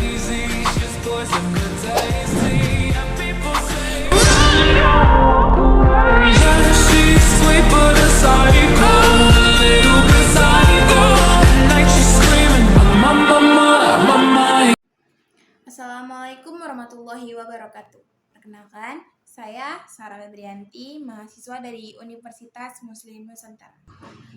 crazy. She's poison the tasty. And people say, yeah, she's sweet but a psycho. A little bit psycho. At night she's screaming, mama, mama, mama. Assalamualaikum warahmatullahi wabarakatuh. Perkenalkan, saya Sarah Febrianti, mahasiswa dari Universitas Muslim Nusantara.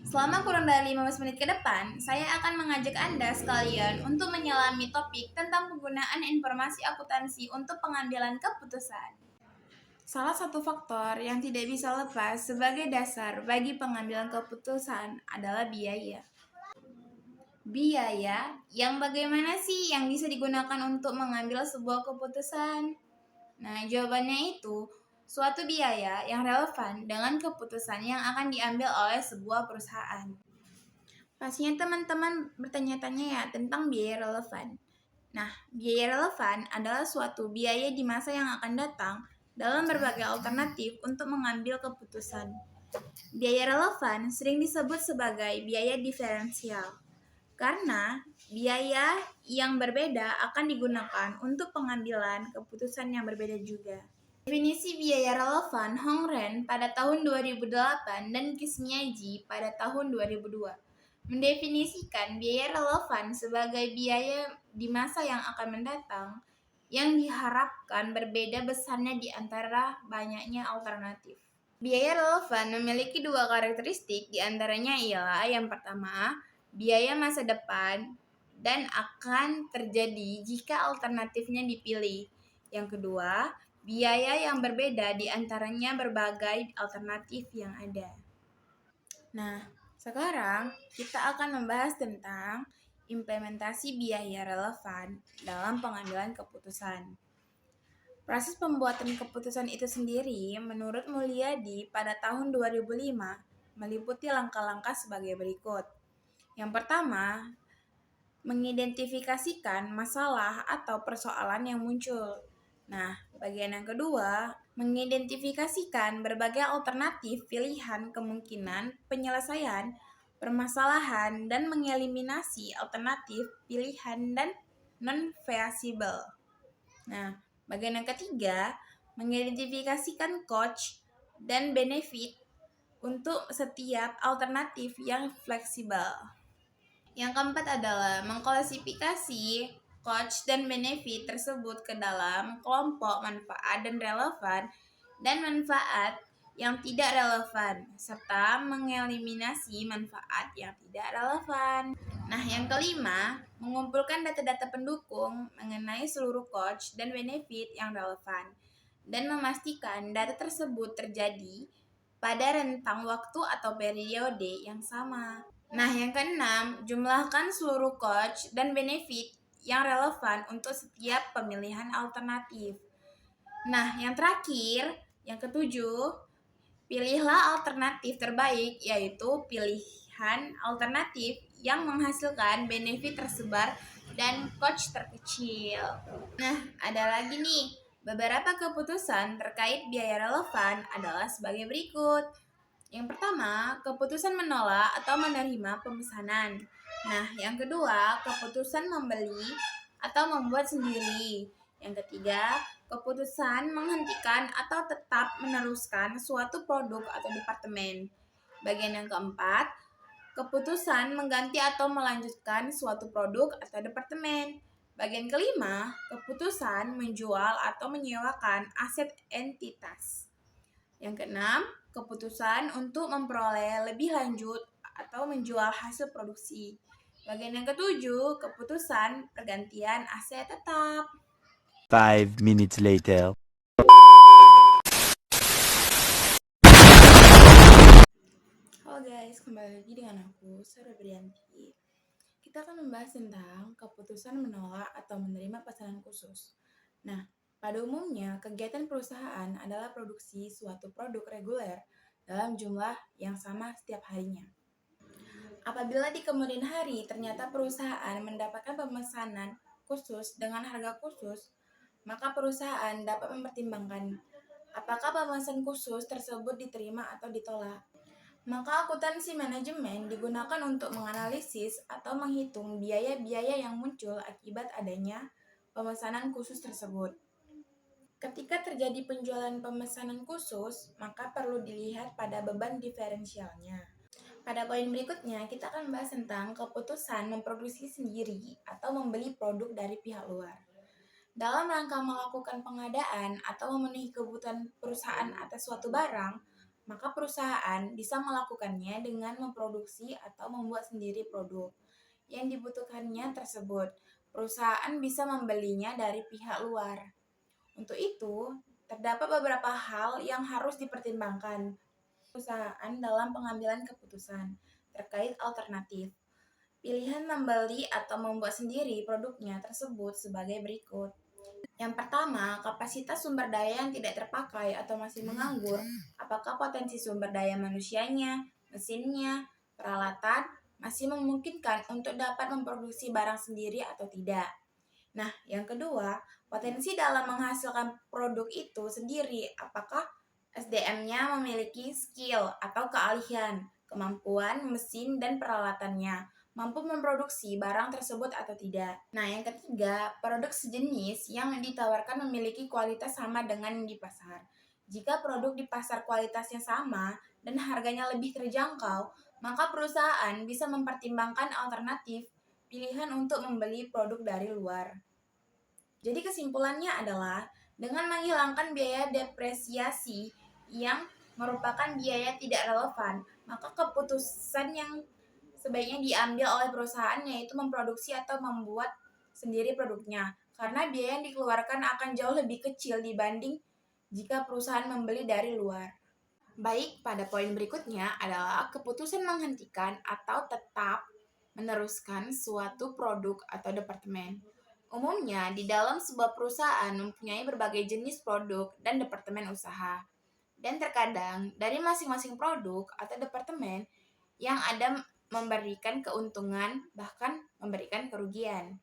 Selama kurang dari 15 menit ke depan, saya akan mengajak Anda sekalian untuk menyelami topik tentang penggunaan informasi akuntansi untuk pengambilan keputusan. Salah satu faktor yang tidak bisa lepas sebagai dasar bagi pengambilan keputusan adalah biaya. Biaya yang bagaimana sih yang bisa digunakan untuk mengambil sebuah keputusan? Nah, jawabannya itu suatu biaya yang relevan dengan keputusan yang akan diambil oleh sebuah perusahaan. Pastinya teman-teman bertanya-tanya ya tentang biaya relevan. Nah, biaya relevan adalah suatu biaya di masa yang akan datang dalam berbagai alternatif untuk mengambil keputusan. Biaya relevan sering disebut sebagai biaya diferensial. Karena biaya yang berbeda akan digunakan untuk pengambilan keputusan yang berbeda juga. Definisi biaya relevan Hong Ren pada tahun 2008 dan Kismiyaji pada tahun 2002 mendefinisikan biaya relevan sebagai biaya di masa yang akan mendatang yang diharapkan berbeda besarnya di antara banyaknya alternatif. Biaya relevan memiliki dua karakteristik, diantaranya ialah yang pertama, biaya masa depan dan akan terjadi jika alternatifnya dipilih. Yang kedua, biaya yang berbeda di antaranya berbagai alternatif yang ada. Nah, sekarang kita akan membahas tentang implementasi biaya relevan dalam pengambilan keputusan. Proses pembuatan keputusan itu sendiri menurut Mulyadi pada tahun 2005 meliputi langkah-langkah sebagai berikut. Yang pertama, mengidentifikasikan masalah atau persoalan yang muncul. Nah, bagian yang kedua, mengidentifikasikan berbagai alternatif pilihan kemungkinan penyelesaian permasalahan dan mengeliminasi alternatif pilihan dan non-feasible. Nah, bagian yang ketiga, mengidentifikasikan cost dan benefit untuk setiap alternatif yang fleksibel. Yang keempat adalah mengklasifikasi cost dan benefit tersebut ke dalam kelompok manfaat dan relevan dan manfaat yang tidak relevan, serta mengeliminasi manfaat yang tidak relevan. Nah, yang kelima, mengumpulkan data-data pendukung mengenai seluruh cost dan benefit yang relevan, dan memastikan data tersebut terjadi pada rentang waktu atau periode yang sama. Nah, yang keenam, jumlahkan seluruh cost dan benefit yang relevan untuk setiap pemilihan alternatif. Nah, yang terakhir, yang ketujuh, pilihlah alternatif terbaik, yaitu pilihan alternatif yang menghasilkan benefit tersebar dan cost terkecil. Nah, ada lagi nih, beberapa keputusan terkait biaya relevan adalah sebagai berikut. Yang pertama, keputusan menolak atau menerima pemesanan. Nah, yang kedua, keputusan membeli atau membuat sendiri. Yang ketiga, keputusan menghentikan atau tetap meneruskan suatu produk atau departemen. Bagian yang keempat, keputusan mengganti atau melanjutkan suatu produk atau departemen. Bagian kelima, keputusan menjual atau menyewakan aset entitas. Yang keenam, keputusan untuk memperoleh lebih lanjut atau menjual hasil produksi. Bagian yang ketujuh, keputusan pergantian aset tetap. 5 minutes later. Halo guys, kembali lagi dengan aku, Sarah Febrianti. Kita akan membahas tentang keputusan menolak atau menerima pesanan khusus. Nah, pada umumnya, kegiatan perusahaan adalah produksi suatu produk reguler dalam jumlah yang sama setiap harinya. Apabila di kemudian hari ternyata perusahaan mendapatkan pemesanan khusus dengan harga khusus, maka perusahaan dapat mempertimbangkan apakah pemesanan khusus tersebut diterima atau ditolak. Maka akuntansi manajemen digunakan untuk menganalisis atau menghitung biaya-biaya yang muncul akibat adanya pemesanan khusus tersebut. Ketika terjadi penjualan pemesanan khusus, maka perlu dilihat pada beban diferensialnya. Pada poin berikutnya, kita akan membahas tentang keputusan memproduksi sendiri atau membeli produk dari pihak luar. Dalam rangka melakukan pengadaan atau memenuhi kebutuhan perusahaan atas suatu barang, maka perusahaan bisa melakukannya dengan memproduksi atau membuat sendiri produk yang dibutuhkannya tersebut. Perusahaan bisa membelinya dari pihak luar. Untuk itu, terdapat beberapa hal yang harus dipertimbangkan perusahaan dalam pengambilan keputusan terkait alternatif. Pilihan membeli atau membuat sendiri produknya tersebut sebagai berikut. Yang pertama, kapasitas sumber daya yang tidak terpakai atau masih menganggur. Apakah potensi sumber daya manusianya, mesinnya, peralatan masih memungkinkan untuk dapat memproduksi barang sendiri atau tidak? Nah, yang kedua, potensi dalam menghasilkan produk itu sendiri. Apakah SDM-nya memiliki skill atau keahlian, kemampuan, mesin, dan peralatannya mampu memproduksi barang tersebut atau tidak. Nah, yang ketiga, produk sejenis yang ditawarkan memiliki kualitas sama dengan di pasar. Jika produk di pasar kualitasnya sama dan harganya lebih terjangkau, maka perusahaan bisa mempertimbangkan alternatif pilihan untuk membeli produk dari luar. Jadi kesimpulannya adalah dengan menghilangkan biaya depresiasi yang merupakan biaya tidak relevan, maka keputusan yang sebaiknya diambil oleh perusahaan yaitu memproduksi atau membuat sendiri produknya, karena biaya yang dikeluarkan akan jauh lebih kecil dibanding jika perusahaan membeli dari luar. Baik, pada poin berikutnya adalah keputusan menghentikan atau tetap meneruskan suatu produk atau departemen. Umumnya, di dalam sebuah perusahaan mempunyai berbagai jenis produk dan departemen usaha. Dan terkadang, dari masing-masing produk atau departemen yang ada memberikan keuntungan, bahkan memberikan kerugian.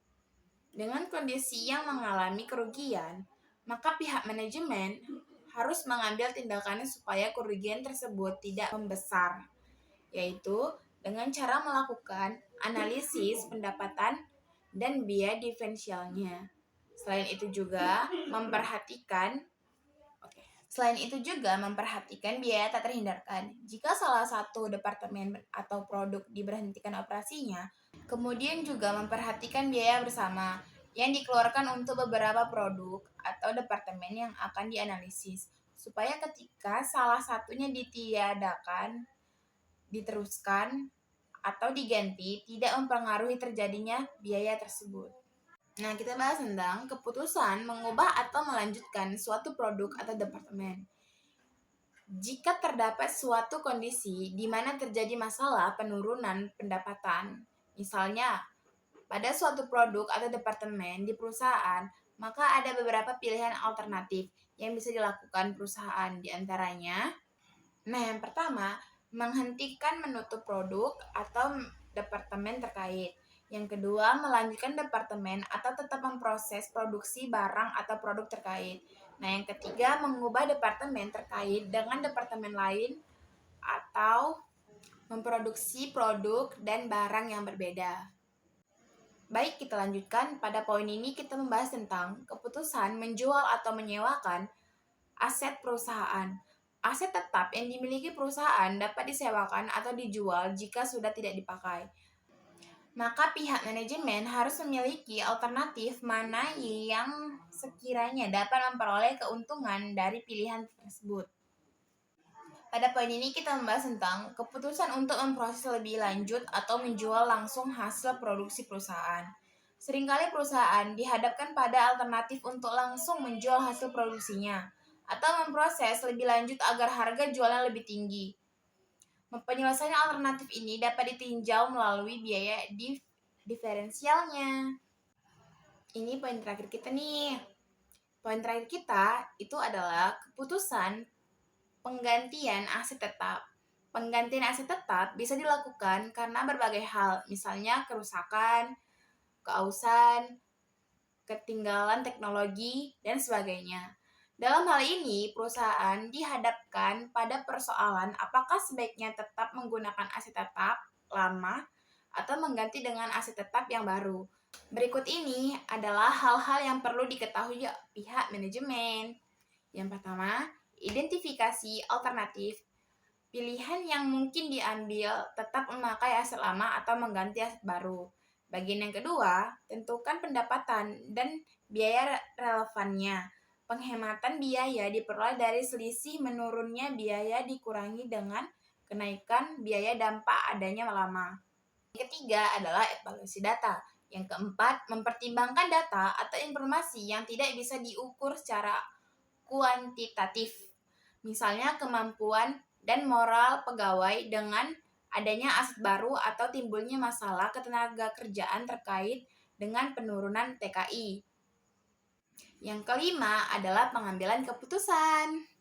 Dengan kondisi yang mengalami kerugian, maka pihak manajemen harus mengambil tindakan supaya kerugian tersebut tidak membesar, yaitu dengan cara melakukan analisis pendapatan dan biaya diferensialnya. Selain itu juga memperhatikan biaya tak terhindarkan. Jika salah satu departemen atau produk diberhentikan operasinya, kemudian juga memperhatikan biaya bersama yang dikeluarkan untuk beberapa produk atau departemen yang akan dianalisis, supaya ketika salah satunya ditiadakan, diteruskan, atau diganti tidak mempengaruhi terjadinya biaya tersebut. Nah, kita bahas tentang keputusan mengubah atau melanjutkan suatu produk atau departemen. Jika terdapat suatu kondisi di mana terjadi masalah penurunan pendapatan, misalnya pada suatu produk atau departemen di perusahaan, maka ada beberapa pilihan alternatif yang bisa dilakukan perusahaan. Di antaranya, yang pertama, menghentikan menutup produk atau departemen terkait. Yang kedua, melanjutkan departemen atau tetap memproses produksi barang atau produk terkait. Yang ketiga, mengubah departemen terkait dengan departemen lain atau memproduksi produk dan barang yang berbeda. Baik, kita lanjutkan. Pada poin ini kita membahas tentang keputusan menjual atau menyewakan aset perusahaan. Aset tetap yang dimiliki perusahaan dapat disewakan atau dijual jika sudah tidak dipakai. Maka pihak manajemen harus memiliki alternatif mana yang sekiranya dapat memperoleh keuntungan dari pilihan tersebut. Pada poin ini kita membahas tentang keputusan untuk memproses lebih lanjut atau menjual langsung hasil produksi perusahaan. Seringkali perusahaan dihadapkan pada alternatif untuk langsung menjual hasil produksinya atau memproses lebih lanjut agar harga jualnya lebih tinggi. Penyelesaian alternatif ini dapat ditinjau melalui biaya diferensialnya. Ini poin terakhir kita nih. Poin terakhir kita itu adalah keputusan penggantian aset tetap. Penggantian aset tetap bisa dilakukan karena berbagai hal, misalnya kerusakan, keausan, ketinggalan teknologi, dan sebagainya. Dalam hal ini, perusahaan dihadapkan pada persoalan apakah sebaiknya tetap menggunakan aset tetap lama atau mengganti dengan aset tetap yang baru. Berikut ini adalah hal-hal yang perlu diketahui pihak manajemen. Yang pertama, identifikasi alternatif. Pilihan yang mungkin diambil tetap memakai aset lama atau mengganti aset baru. Bagian yang kedua, tentukan pendapatan dan biaya relevannya. Penghematan biaya diperoleh dari selisih menurunnya biaya dikurangi dengan kenaikan biaya dampak adanya lama. Yang ketiga adalah evaluasi data. Yang keempat, mempertimbangkan data atau informasi yang tidak bisa diukur secara kuantitatif. Misalnya kemampuan dan moral pegawai dengan adanya aset baru atau timbulnya masalah ketenagakerjaan terkait dengan penurunan TKI. Yang kelima adalah pengambilan keputusan.